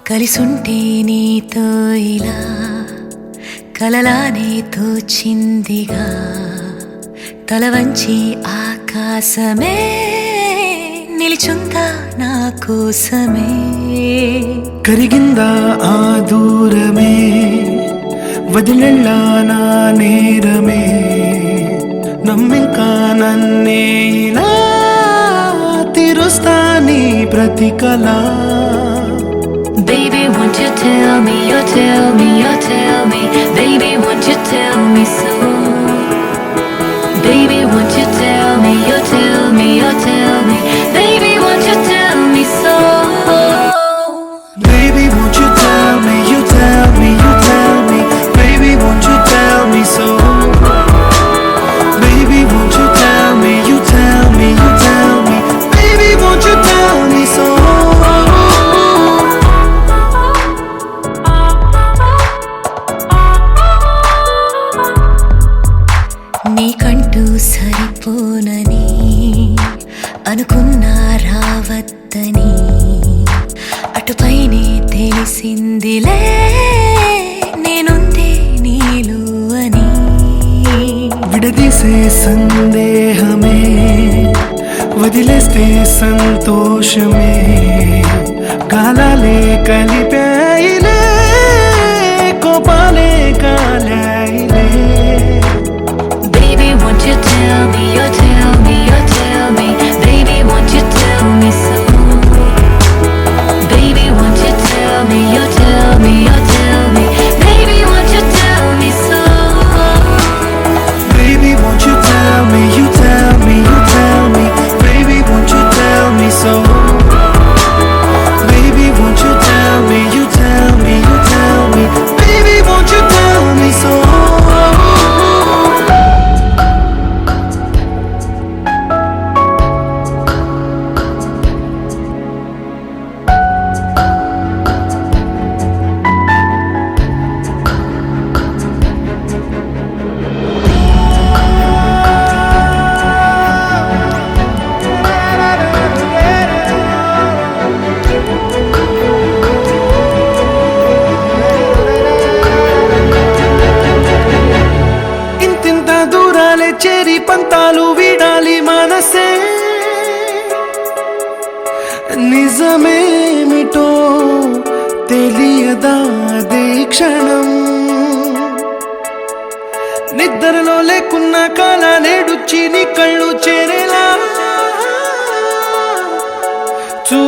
కలిసుంటే నీతో ఇలా కలలానే తోచిందిగా తల వంచి ఆకాశమే నిలిచుందా నా కోసమే కరిగిందా ఆ దూరమే వదిలెళ్ళా నా నేరమే నమ్మింకా నన్నే ఇలా తీరుస్తా నీ ప్రతి కళ Baby, won't you tell me, you tell me, you tell me Baby, won't you tell me so Baby, won't you tell me, you tell me, you tell me Baby, won't you tell me so Baby, won't you tell me, you tell me, you tell me Baby, won't you tell me so Baby, won't you tell me, you tell me, you tell me Baby, won't you tell me so నీకంటూ సరిపోనని అనుకున్నా రావద్దని అటుపైనే తెలిసిందిలే నేనుందే నీలో అని విడదీసే సందేహమే వదిలేస్తే సంతోషమే కాలాలే కలిపాయిలే కోపాలే కాలాయిలే Baby, won't you tell me, you tell me, you tell me Baby, won't you tell me so Baby, won't you tell me, you tell me, you tell me Baby, won't you tell me so Baby, won't you tell me, you tell me, you tell me Baby, won't you tell me so Baby, won't you tell me, you tell me, you tell me Baby, won't you tell me so చేరి పంతాలు వీడాలి మనసే నిజమేమిటో తెలియదా క్షణం నిద్రలో లేకున్న కాల నేడుచ్చి నీ కళ్ళు చేరేలా చూ